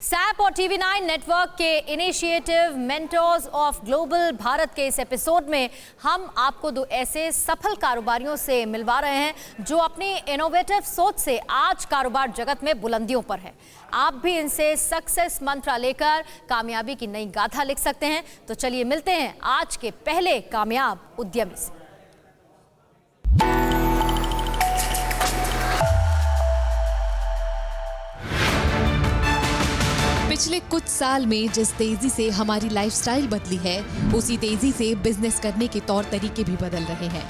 SAP और TV9 network के initiative mentors of global Bharat के इस एपिसोड में हम आपको दो ऐसे सफल कारोबारियों से मिलवा रहे हैं जो अपनी इनोवेटिव सोच से आज कारोबार जगत में बुलंदियों पर है। आप भी इनसे सक्सेस मंत्र लेकर कामयाबी की नई गाथा लिख सकते हैं। तो चलिए मिलते हैं आज के पहले कामयाब उद्यमी से। पिछले कुछ साल में जिस तेजी से हमारी लाइफस्टाइल बदली है, उसी तेजी से बिजनेस करने के तौर तरीके भी बदल रहे हैं।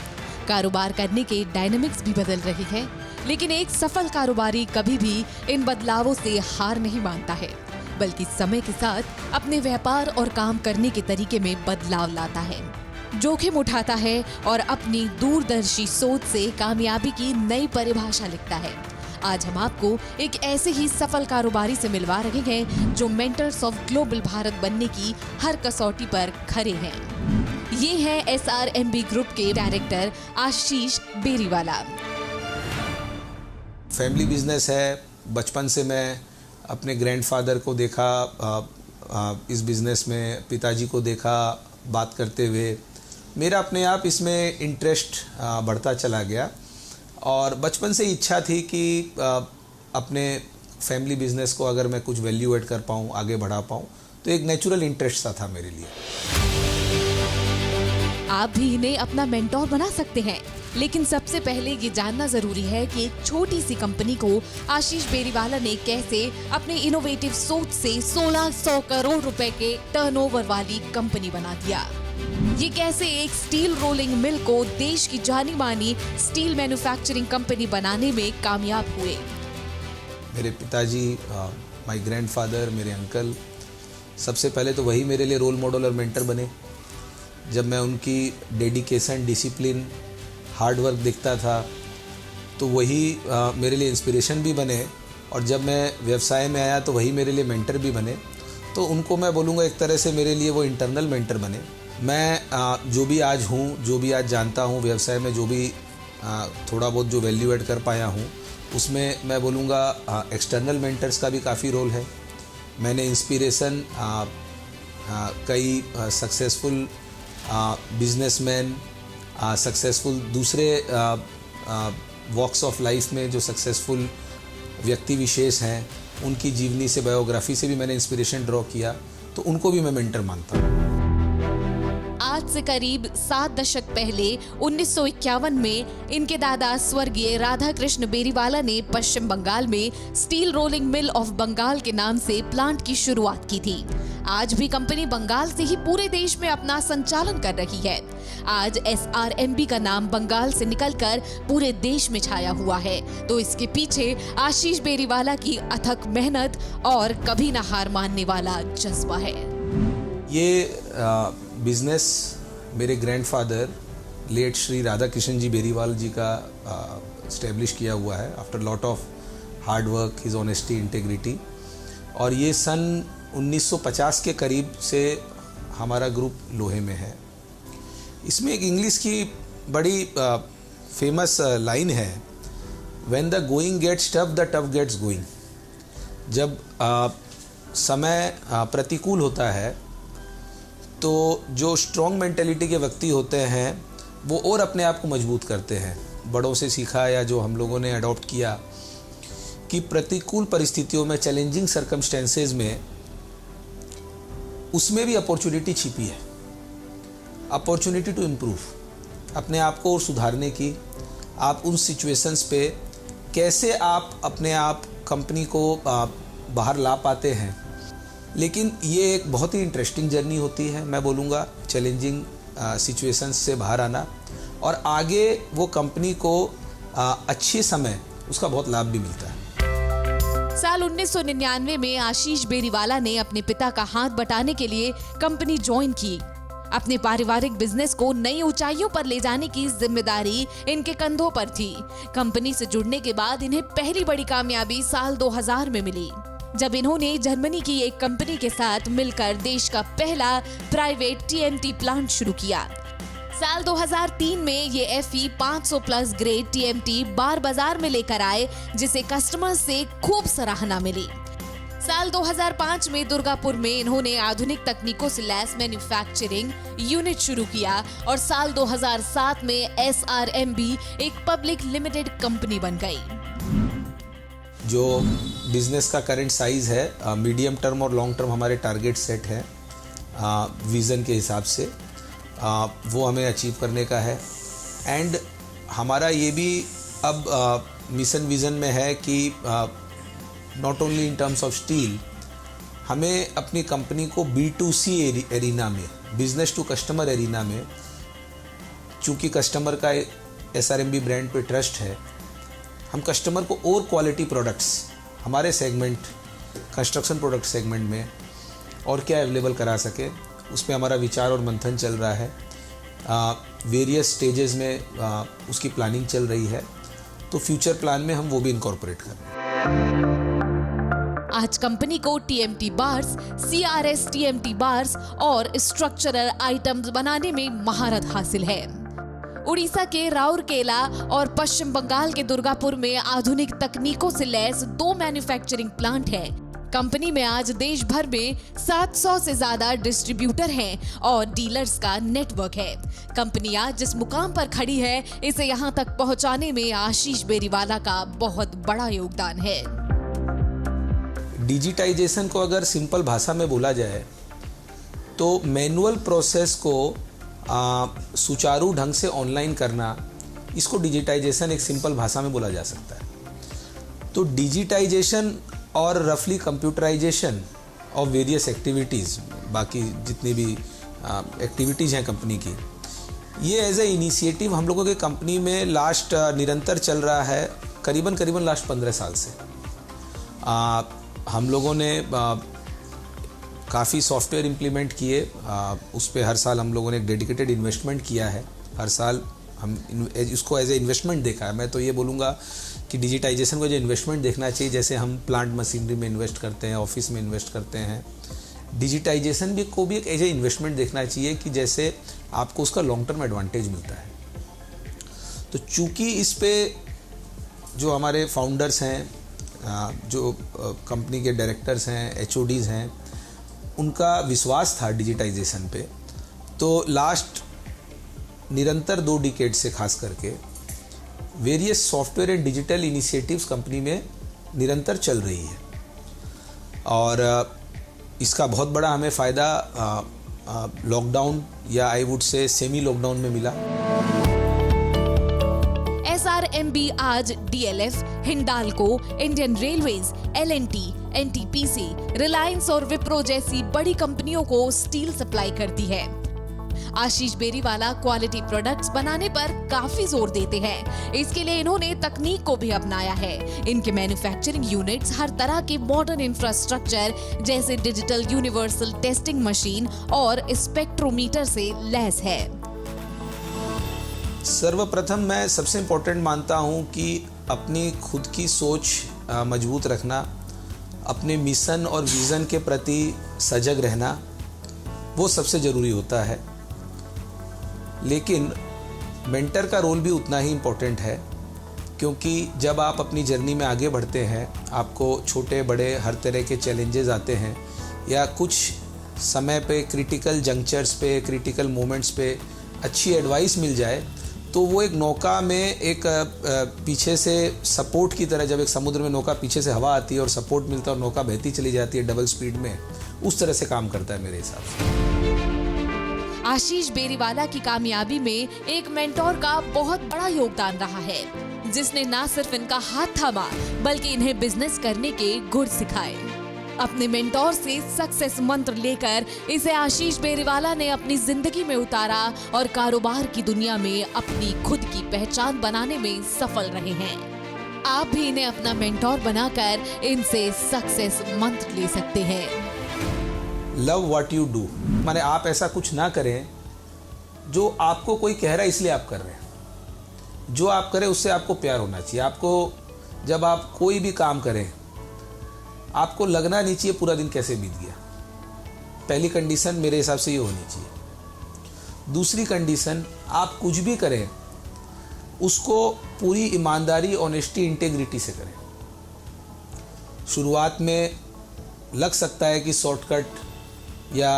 कारोबार करने के डायनामिक्स भी बदल रहे हैं, लेकिन एक सफल कारोबारी कभी भी इन बदलावों से हार नहीं मानता है, बल्कि समय के साथ अपने व्यापार और काम करने के तरीके में बदलाव लाता है, जोखिम उठाता है और अपनी दूरदर्शी सोच से कामयाबी की नई परिभाषा लिखता है। आज हम आपको एक ऐसे ही सफल कारोबारी से मिलवा रहे हैं जो मेंटर्स ऑफ ग्लोबल भारत बनने की हर कसौटी पर खड़े हैं। ये है SRMB ग्रुप के डायरेक्टर आशीष बेरीवाला। फैमिली बिजनेस है। बचपन से मैं अपने ग्रैंडफादर को देखा इस बिजनेस में, पिताजी को देखा बात करते हुए। मेरा अपने आप इसमें इंटरेस्ट बढ़ता चला गया और बचपन से इच्छा थी कि अपने फैमिली बिजनेस को अगर मैं कुछ वैल्यू ऐड कर पाऊँ, आगे बढ़ा पाऊँ, तो एक नेचुरल इंटरेस्ट सा था मेरे लिए। आप भी इन्हें अपना मेंटोर बना सकते हैं, लेकिन सबसे पहले ये जानना जरूरी है कि एक छोटी सी कंपनी को आशीष बेरीवाला ने कैसे अपने इनोवेटिव सोच से 1600 करोड़ रुपए के टर्नओवर वाली कंपनी बना दिया। ये कैसे एक स्टील रोलिंग मिल को देश की जानी मानी स्टील मैन्युफैक्चरिंग कंपनी बनाने में कामयाब हुए। मेरे पिताजी, माय ग्रैंडफादर, मेरे अंकल, सबसे पहले तो वही मेरे लिए रोल मॉडल और मेंटर बने। जब मैं उनकी डेडिकेशन, डिसिप्लिन, हार्ड वर्क देखता था तो वही मेरे लिए इंस्पिरेशन भी बने, और जब मैं व्यवसाय में आया तो वही मेरे लिए मेंटर भी बने। तो उनको मैं बोलूँगा एक तरह से मेरे लिए वो इंटरनल मेंटर बने। मैं जो भी आज हूँ, जो भी आज जानता हूँ व्यवसाय में, जो भी थोड़ा बहुत जो वैल्यू ऐड कर पाया हूँ, उसमें मैं बोलूँगा एक्सटर्नल मेंटर्स का भी काफ़ी रोल है। मैंने इंस्पिरेशन कई सक्सेसफुल बिजनेसमैन, सक्सेसफुल दूसरे वॉक्स ऑफ लाइफ में जो सक्सेसफुल व्यक्ति विशेष हैं, उनकी जीवनी से, बायोग्राफी से भी मैंने इंस्पिरेशन ड्रॉ किया, तो उनको भी मैं मेंटर मानता हूँ। आज से करीब 7 दशक पहले 1951 में इनके दादा स्वर्गीय राधा कृष्ण बेरीवाला ने पश्चिम बंगाल में steel rolling mill of Bengal के नाम से प्लांट की शुरुआत की थी। आज भी कंपनी बंगाल से ही पूरे देश में अपना संचालन कर रही है। आज SRMB का नाम बंगाल से निकलकर पूरे देश में छाया हुआ है, तो इसके पीछे आशीष बेरीवाला की अथक मेहनत और कभी न हार मानने वाला जज्बा है। ये बिजनेस मेरे ग्रैंडफादर लेट श्री राधा कृष्ण जी बेरीवाल जी का इस्टेब्लिश किया हुआ है, after lot of hard work, his honesty, integrity. और ये सन 1950 के करीब से हमारा ग्रुप लोहे में है। इसमें एक इंग्लिश की बड़ी फेमस लाइन है, when the going gets tough the tough gets going. जब समय प्रतिकूल होता है तो जो स्ट्रॉन्ग मेंटेलिटी के व्यक्ति होते हैं वो और अपने आप को मजबूत करते हैं। बड़ों से सीखा या जो हम लोगों ने अडॉप्ट किया कि प्रतिकूल परिस्थितियों में, चैलेंजिंग सर्कमस्टेंसेस में, उसमें भी अपॉर्चुनिटी छिपी है। अपॉर्चुनिटी टू इम्प्रूव, अपने आप को और सुधारने की। आप उन सिचुएशंस पे कैसे आप अपने आप कंपनी को बाहर ला पाते हैं। लेकिन ये एक बहुत ही इंटरेस्टिंग जर्नी होती है। मैं बोलूँगा चैलेंजिंग सिचुएशंस से बाहर आना, और आगे वो कंपनी को अच्छे समय उसका बहुत लाभ भी मिलता है। साल 1999 में आशीष बेरीवाला ने अपने पिता का हाथ बटाने के लिए कंपनी ज्वाइन की। अपने पारिवारिक बिजनेस को नई ऊंचाइयों पर ले जाने की जिम्मेदारी इनके कंधों पर थी। कंपनी से जुड़ने के बाद इन्हें पहली बड़ी कामयाबी साल 2000 में मिली, जब इन्होंने जर्मनी की एक कंपनी के साथ मिलकर देश का पहला प्राइवेट TMT प्लांट शुरू किया। साल 2003 में ये FE 500 प्लस ग्रेड TMT बार बाजार में लेकर आए, जिसे कस्टमर्स से खूब सराहना मिली। साल 2005 में दुर्गापुर में इन्होंने आधुनिक तकनीकों से लैस मैन्युफैक्चरिंग यूनिट शुरू किया और साल 2007 में SRMB एक पब्लिक लिमिटेड कंपनी बन गई। जो बिजनेस का करंट साइज है, मीडियम टर्म और लॉन्ग टर्म हमारे टारगेट सेट है विज़न के हिसाब से, वो हमें अचीव करने का है। एंड हमारा ये भी अब मिशन विज़न में है कि not only in terms of steel, हमें अपनी कंपनी को B2C एरिना में, बिजनेस टू कस्टमर एरिना में, चूँकि कस्टमर का SRMB ब्रांड पे ट्रस्ट है, हम कस्टमर को और क्वालिटी प्रोडक्ट्स हमारे सेगमेंट, कंस्ट्रक्शन प्रोडक्ट सेगमेंट में और क्या अवेलेबल करा सके, उस पर हमारा विचार और मंथन चल रहा है। वेरियस स्टेजेस में उसकी प्लानिंग चल रही है, तो फ्यूचर प्लान में हम वो भी इनकॉर्पोरेट कर रहे हैं। आज कंपनी को TMT bars, CRS TMT bars और स्ट्रक्चरल आइटम्स बनाने में महारत हासिल है। उड़ीसा के राउरकेला और पश्चिम बंगाल के दुर्गापुर में आधुनिक तकनीकों से लैस 2 मैन्युफैक्चरिंग प्लांट हैं। कंपनी में आज देश भर में 700 से ज्यादा डिस्ट्रीब्यूटर हैं और डीलर्स का नेटवर्क है। कंपनी आज जिस मुकाम पर खड़ी है, इसे यहाँ तक पहुँचाने में आशीष बेरीवाला का बहुत बड़ा योगदान है। डिजिटाइजेशन को अगर सिंपल भाषा में बोला जाए तो मैनुअल प्रोसेस को सुचारू ढंग से ऑनलाइन करना, इसको डिजिटाइजेशन एक सिंपल भाषा में बोला जा सकता है। तो डिजिटाइजेशन और रफली कंप्यूटराइजेशन ऑफ वेरियस एक्टिविटीज़, बाकी जितनी भी एक्टिविटीज़ हैं कंपनी की, ये एज ए इनिशिएटिव हम लोगों के कंपनी में लास्ट निरंतर चल रहा है, करीबन लास्ट 15 साल से। हम लोगों ने काफ़ी सॉफ्टवेयर इम्प्लीमेंट किए, उस पर हर साल हम लोगों ने एक डेडिकेटेड इन्वेस्टमेंट किया है। हर साल हम इसको एज ए इन्वेस्टमेंट देखा है। मैं तो ये बोलूँगा कि डिजिटाइजेशन को जो इन्वेस्टमेंट देखना चाहिए, जैसे हम प्लांट मशीनरी में इन्वेस्ट करते हैं, ऑफिस में इन्वेस्ट करते हैं, डिजिटाइजेशन भी को भी एक एज ए इन्वेस्टमेंट देखना चाहिए कि जैसे आपको उसका लॉन्ग टर्म एडवांटेज मिलता है। तो चूँकि इस पे जो हमारे फाउंडर्स हैं, जो कंपनी के डायरेक्टर्स हैं, HODs हैं, उनका विश्वास था डिजिटाइजेशन पे, तो लास्ट निरंतर 2 डिकेड से खास करके various software and digital initiatives company में निरंतर चल रही है। और इसका बहुत बड़ा हमें फ़ायदा लॉकडाउन या I would say semi lockdown में मिला। SRMB आज DLF, Hindalco, Indian railways, L&T, NTPC, Reliance और विप्रो जैसी बड़ी कंपनियों को स्टील सप्लाई करती है। आशीष बेरीवाला क्वालिटी प्रोडक्ट्स बनाने पर काफी जोर देते हैं। इसके लिए इन्होंने तकनीक को भी अपनाया है। इनके मैन्युफैक्चरिंग यूनिट्स हर तरह के मॉडर्न इंफ्रास्ट्रक्चर जैसे डिजिटल यूनिवर्सल टेस्टिंग मशीन और स्पेक्ट्रोमीटर से लैस है। सर्वप्रथम मैं सबसे इम्पोर्टेंट मानता हूँ कि अपनी खुद की सोच मजबूत रखना, अपने मिशन और विज़न के प्रति सजग रहना, वो सबसे ज़रूरी होता है। लेकिन मेंटर का रोल भी उतना ही इम्पोर्टेंट है, क्योंकि जब आप अपनी जर्नी में आगे बढ़ते हैं, आपको छोटे बड़े हर तरह के चैलेंजेस आते हैं, या कुछ समय पे क्रिटिकल जंक्चर्स पे, क्रिटिकल मोमेंट्स पे अच्छी एडवाइस मिल जाए, तो वो एक नौका में एक पीछे से सपोर्ट की तरह, जब एक समुद्र में नौका पीछे से हवा आती है और सपोर्ट मिलता है और नौका बहती चली जाती है डबल स्पीड में, उस तरह से काम करता है मेरे हिसाब से। आशीष बेरीवाला की कामयाबी में एक मेंटोर का बहुत बड़ा योगदान रहा है, जिसने न सिर्फ इनका हाथ थामा बल्कि इन्हें बिजनेस करने के गुर सिखाए। अपने मेंटोर से सक्सेस मंत्र लेकर इसे आशीष बेरीवाला ने अपनी जिंदगी में उतारा और कारोबार की दुनिया में अपनी खुद की पहचान बनाने में सफल रहे हैं। आप भी इन्हें अपना मेंटोर बनाकर इनसे सक्सेस मंत्र ले सकते हैं। लव व्हाट यू डू, माने आप ऐसा कुछ ना करें जो आपको कोई कह रहा है इसलिए आप कर रहे हैं। जो आप करें उससे आपको प्यार होना चाहिए। आपको जब आप कोई भी काम करें, आपको लगना नहीं चाहिए पूरा दिन कैसे बीत गया। पहली कंडीशन मेरे हिसाब से ये होनी चाहिए। दूसरी कंडीशन, आप कुछ भी करें उसको पूरी ईमानदारी, ऑनेस्टी, इंटेग्रिटी से करें। शुरुआत में लग सकता है कि शॉर्टकट या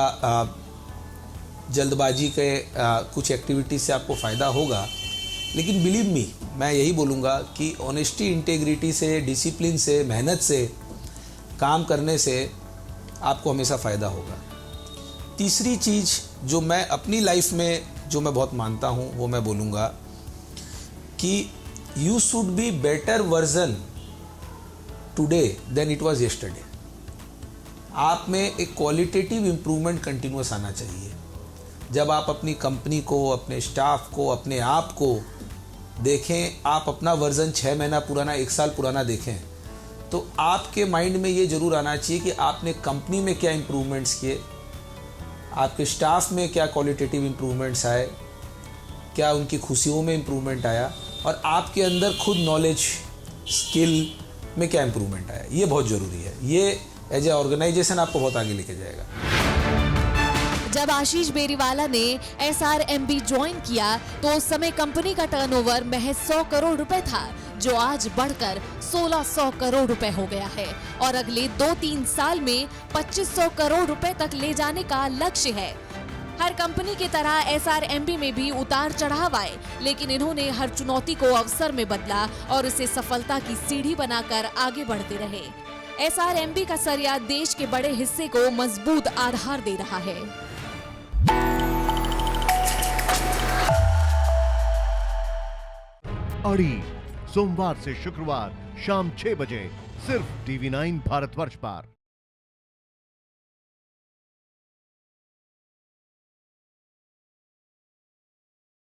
जल्दबाजी के कुछ एक्टिविटीज से आपको फ़ायदा होगा, लेकिन बिलीव मी, मैं यही बोलूँगा कि ऑनेस्टी, इंटेग्रिटी से, डिसिप्लिन से, मेहनत से काम करने से आपको हमेशा फ़ायदा होगा। तीसरी चीज़ जो मैं अपनी लाइफ में जो मैं बहुत मानता हूँ वो मैं बोलूँगा कि you should be better version today than it was yesterday. आप में एक क्वालिटेटिव इम्प्रूवमेंट कंटिन्यूस आना चाहिए। जब आप अपनी कंपनी को, अपने स्टाफ को, अपने आप को देखें, आप अपना वर्जन 6 महीना पुराना, 1 साल पुराना देखें, तो आपके माइंड में ये ज़रूर आना चाहिए कि आपने कंपनी में क्या इम्प्रूवमेंट्स किए, आपके स्टाफ में क्या क्वालिटेटिव इम्प्रूवमेंट्स आए, क्या उनकी खुशियों में इम्प्रूवमेंट आया, और आपके अंदर खुद नॉलेज, स्किल में क्या इम्प्रूवमेंट आया। ये बहुत ज़रूरी है। ये एज ए ऑर्गेनाइजेशन आपको बहुत आगे लेके जाएगा। जब आशीष बेरीवाला ने SRMB ज्वाइन किया तो उस समय कंपनी का टर्नओवर महज 100 करोड़ रुपए था, जो आज बढ़कर 1600 करोड़ रुपए हो गया है और अगले 2-3 साल में 2500 करोड़ रुपए तक ले जाने का लक्ष्य है। हर कंपनी की तरह SRMB में भी उतार चढ़ाव आए, लेकिन इन्होंने हर चुनौती को अवसर में बदला और इसे सफलता की सीढ़ी बनाकर आगे बढ़ते रहे। SRMB का सरिया देश के बड़े हिस्से को मजबूत आधार दे रहा है। अड़ी सोमवार से शुक्रवार शाम 6 बजे सिर्फ TV9 भारतवर्ष पर।